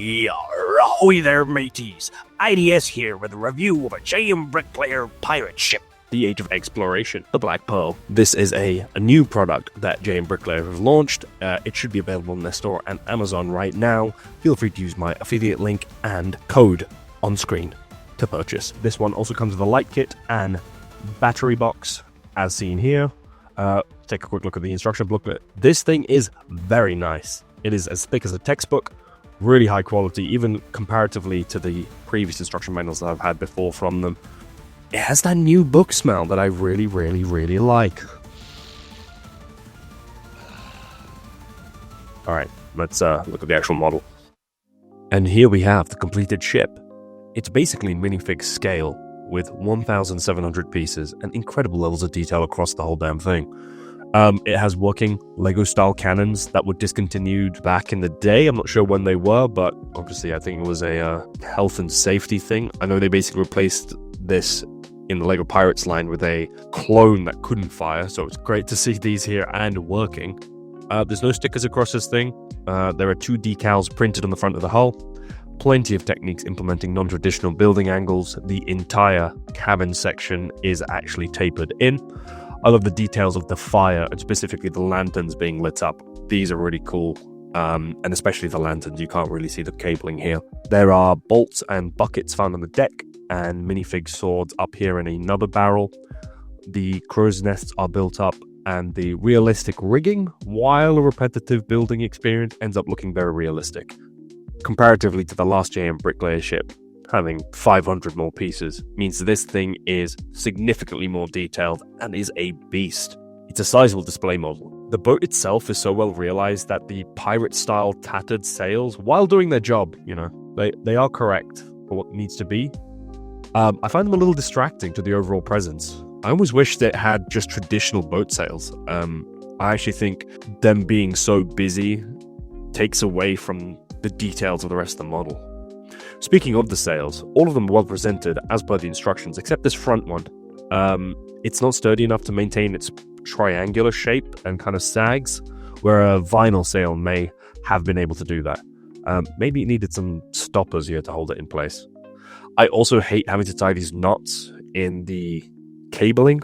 Ahoy there, mateys! IDS here with a review of a JMBricklayer pirate ship, the Age of Exploration, the Black Pearl. This is a new product that JMBricklayer have launched. It should be available in their store and Amazon right now. Feel free to use my affiliate link and code on screen to purchase. This one also comes with a light kit and battery box, as seen here. Take a quick look at the instruction booklet. This thing is very nice. It is as thick as a textbook. Really high quality, even comparatively to the previous instruction manuals that I've had before from them. It has that new book smell that I really like. Alright, let's look at the actual model. And here we have the completed ship. It's basically minifig scale with 1,700 pieces and incredible levels of detail across the whole damn thing. It has working Lego-style cannons that were discontinued back in the day. I'm not sure when they were, but obviously I think it was a health and safety thing. I know they basically replaced this in the Lego Pirates line with a clone that couldn't fire, so it's great to see these here and working. There's no stickers across this thing. There are 2 decals printed on the front of the hull. Plenty of techniques implementing non-traditional building angles. The entire cabin section is actually tapered in. I love the details of the fire and specifically the lanterns being lit up. These are really cool, and especially the lanterns. You can't really see the cabling here. There are bolts and buckets found on the deck and minifig swords up here in another barrel. The crow's nests are built up and the realistic rigging, while a repetitive building experience, ends up looking very realistic. Comparatively to the last JMBricklayer ship, having 500 more pieces means this thing is significantly more detailed and is a beast. It's a sizable display model. The boat itself is so well realized that the pirate-style tattered sails, while doing their job, they are correct for what needs to be. I find them a little distracting to the overall presence. I almost wish that it had just traditional boat sails. I actually think them being so busy takes away from the details of the rest of the model. Speaking of the sails, all of them are well presented as per the instructions, except this front one. It's not sturdy enough to maintain its triangular shape and kind of sags, where a vinyl sail may have been able to do that. Maybe it needed some stoppers here to hold it in place. I also hate having to tie these knots in the cabling.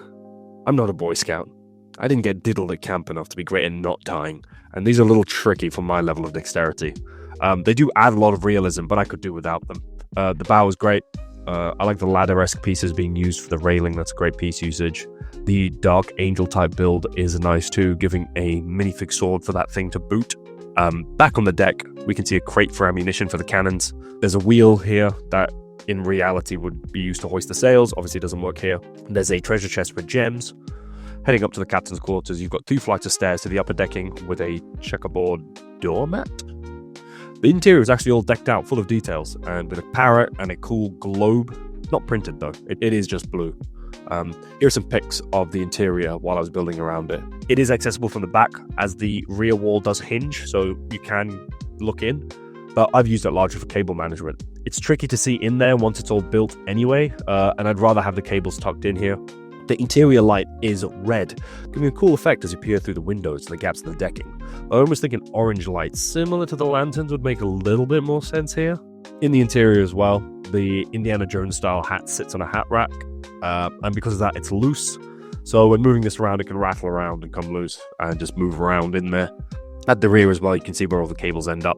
I'm not a Boy Scout. I didn't get diddled at camp enough to be great at knot tying, and these are a little tricky for my level of dexterity. They do add a lot of realism, but I could do without them. The bow is great. I like the ladder-esque pieces being used for the railing. That's great piece usage. The Dark Angel type build is nice too, giving a minifig sword for that thing to boot. Back on the deck, we can see a crate for ammunition for the cannons. There's a wheel here that in reality would be used to hoist the sails. Obviously it doesn't work here. There's a treasure chest with gems. Heading up to the captain's quarters, you've got 2 flights of stairs to the upper decking with a checkerboard doormat. The interior is actually all decked out, full of details, and with a parrot and a cool globe. Not printed though, it is just blue. Here are some pics of the interior while I was building around it. It is accessible from the back, as the rear wall does hinge, so you can look in, but I've used it largely for cable management. It's tricky to see in there once it's all built anyway, and I'd rather have the cables tucked in here. The interior light is red, giving a cool effect as you peer through the windows and the gaps in the decking. I almost think an orange light, similar to the lanterns, would make a little bit more sense here. In the interior as well, the Indiana Jones style hat sits on a hat rack, and because of that it's loose, so when moving this around it can rattle around and come loose and just move around in there. At the rear as well, you can see where all the cables end up.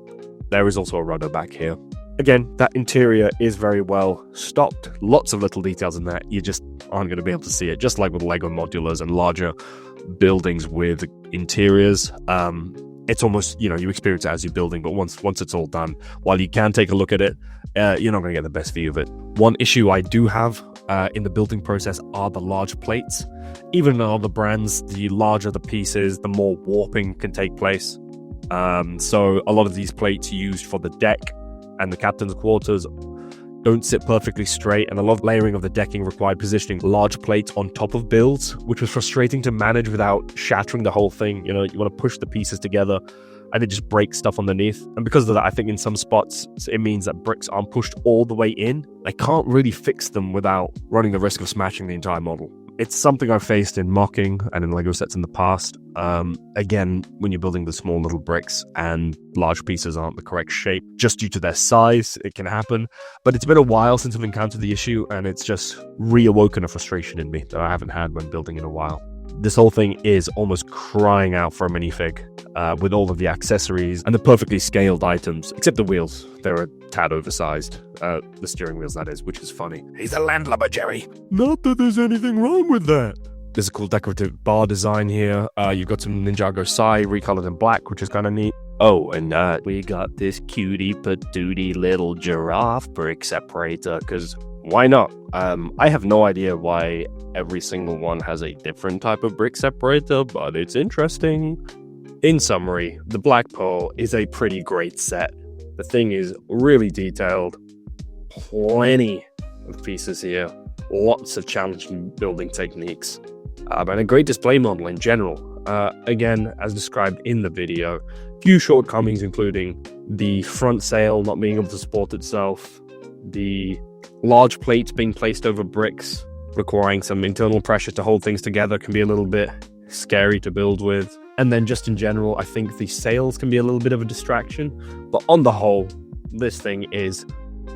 There is also a rudder back here. Again, that interior is very well stocked. Lots of little details in there. You just aren't going to be able to see it. Just like with Lego modulars and larger buildings with interiors, it's almost, you experience it as you're building, but once it's all done, while you can take a look at it, you're not going to get the best view of it. One issue I do have in the building process are the large plates. Even in other brands, the larger the pieces, the more warping can take place. So a lot of these plates used for the deck and the captain's quarters don't sit perfectly straight, and a lot of layering of the decking required positioning large plates on top of builds, which was frustrating to manage without shattering the whole thing. You want to push the pieces together and it just breaks stuff underneath. And because of that, I think in some spots it means that bricks aren't pushed all the way in. I can't really fix them without running the risk of smashing the entire model. It's something I've faced in mocking and in LEGO sets in the past. Again, when you're building the small little bricks and large pieces aren't the correct shape, just due to their size, it can happen. But it's been a while since I've encountered the issue, and it's just reawoken a frustration in me that I haven't had when building in a while. This whole thing is almost crying out for a minifig, with all of the accessories and the perfectly scaled items, except the wheels. They're a tad oversized. The steering wheels, that is, which is funny. He's a landlubber, Jerry. Not that there's anything wrong with that. There's a cool decorative bar design here. You've got some Ninjago Sai recolored in black, which is kind of neat. Oh, and we got this cutie patootie little giraffe brick separator, because why not? I have no idea why every single one has a different type of brick separator, but it's interesting. In summary, the Black Pearl is a pretty great set. The thing is really detailed, plenty of pieces here, lots of challenging building techniques, and a great display model in general. Again, as described in the video, few shortcomings including the front sail not being able to support itself, the large plates being placed over bricks, requiring some internal pressure to hold things together can be a little bit scary to build with. And then just in general, I think the sails can be a little bit of a distraction. But on the whole, this thing is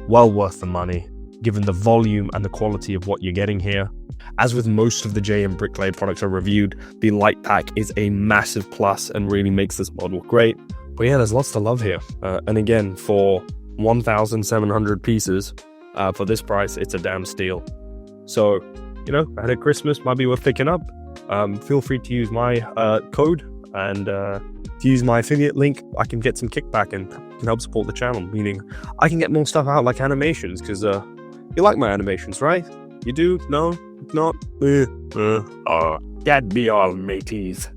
well worth the money, given the volume and the quality of what you're getting here. As with most of the JMBricklayer products I reviewed, the light pack is a massive plus and really makes this model great. But yeah, there's lots to love here. And again, for 1,700 pieces, for this price, it's a damn steal. So, ahead of Christmas, might be worth picking up. Feel free to use my code, and to use my affiliate link, I can get some kickback and can help support the channel, meaning I can get more stuff out like animations, because you like my animations, right? You do? No? Not? That'd be all, mateys.